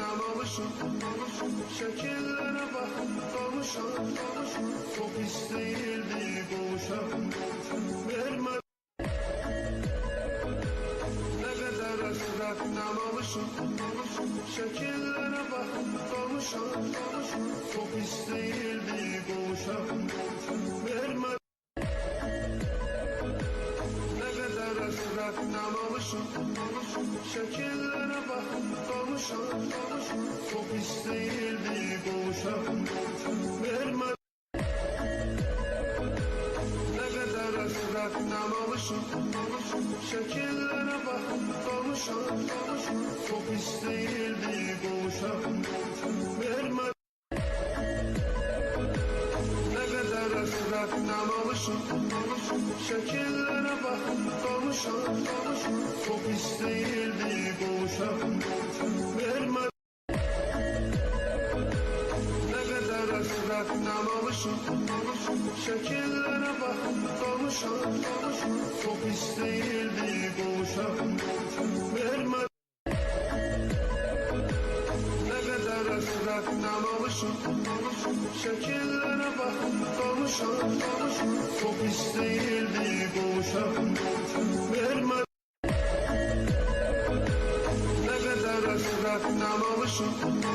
alışın. Şekillere bak konuşan, çok isteyildi boğuşan. Verme ne kadar esrattan alışın. Şekillere bak konuşan, çok isteyildi boğuşan. Verme esrattan alışın. Şekillere bak konuşan, çok isteyildi boğuşan. Verme ne kadar esrattan alışın. Şekillere bak konuşan, çok isteyildi boğuşan. Verme ne kadar esrattan alışın. Şekillere bak konuşan, çok isteyildi boğuşan. Verme ne kadar esrattan alışın. Şekillere bak konuşan, çok isteyildi boğuşan. Verme ne kadar esrattan alışın. Şekillere bak konuşan, çok isteyildi boğuşan. Verme ne kadar esrattan alışın.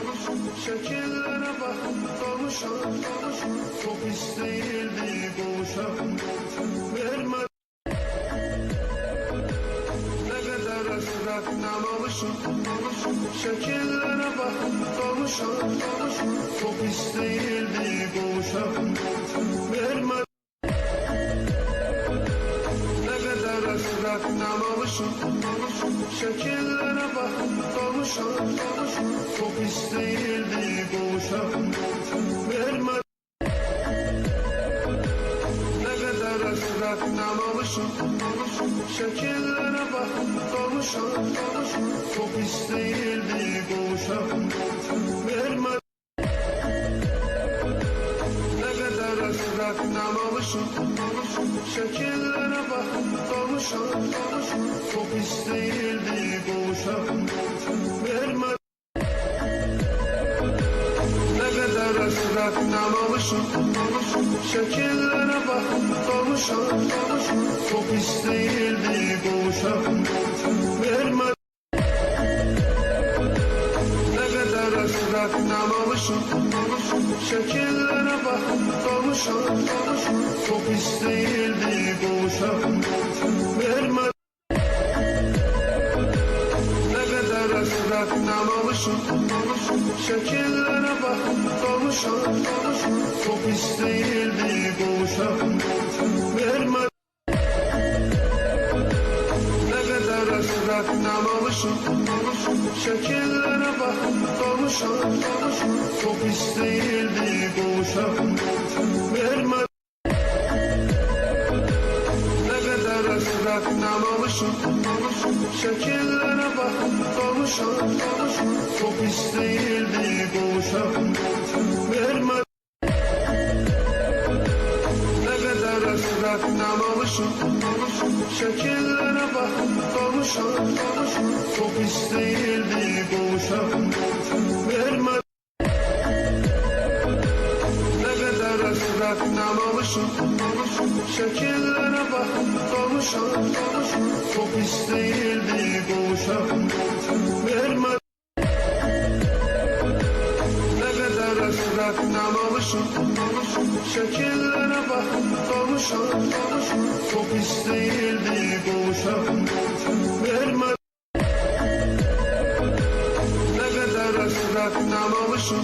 Şekillere bak konuşan, çok isteyildi boğuşan. Verme ne kadar esrattan alışın. Şekillere bak konuşan, çok isteyildi boğuşan. Verme ne kadar esrattan alışın. Şekillere bak konuşan, çok isteyildi boğuşan. Verme ne kadar esrattan alışın. Şekillere bak konuşan, çok isteyildi boğuşan. Verme ne kadar esrattan alışın. Şekillere bak konuşan, çok isteyildi boğuşan. Verme ne kadar esrattan alışın. Şekillere bak konuşan, çok isteyildi boğuşan. Verme ne kadar esrattan alışın. Şekillere bak konuşan, çok isteyildi boğuşan. Verme ne kadar esrattan alışın. Şekillere bak konuşan, çok isteyildi boğuşan. Verme ne kadar esrattan alışın. Şekillere bak konuşan, çok isteyildi boğuşan. Verme ne kadar esrattan alışın. Şekillere bak konuşan, çok isteyildi boğuşan. Verme ne kadar esrattan alışın. Şekillere bak konuşan, çok isteyildi boğuşan. Verme ne kadar esrattan alışın. Şekillere bak konuşan, çok isteyildi boğuşan. Verme ne kadar esrattan alışın. Şekillere bak konuşan, çok isteyildi boğuşan. Verme ne kadar esrattan alışın.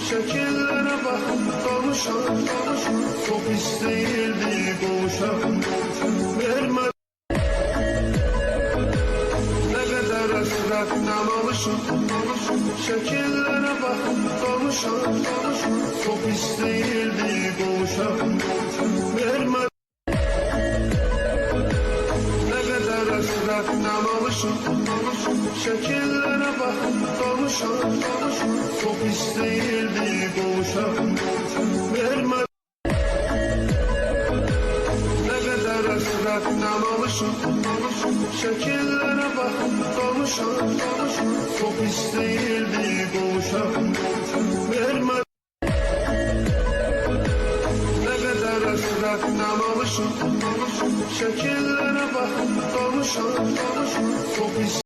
Şekillere bak konuşan, çok isteyildi boğuşan. Verme ne kadar esrattan alışın. Şekillere bak konuşan, çok isteyildi boğuşan. Verme ne kadar esrattan alışın. Şekillere bak konuşan, çok isteyildi boğuşan. Verme ne kadar esrattan alışın. Şekillere bak konuşan, çok isteyildi hasretten alışım. Şekillere bak, dolmuşum. Çok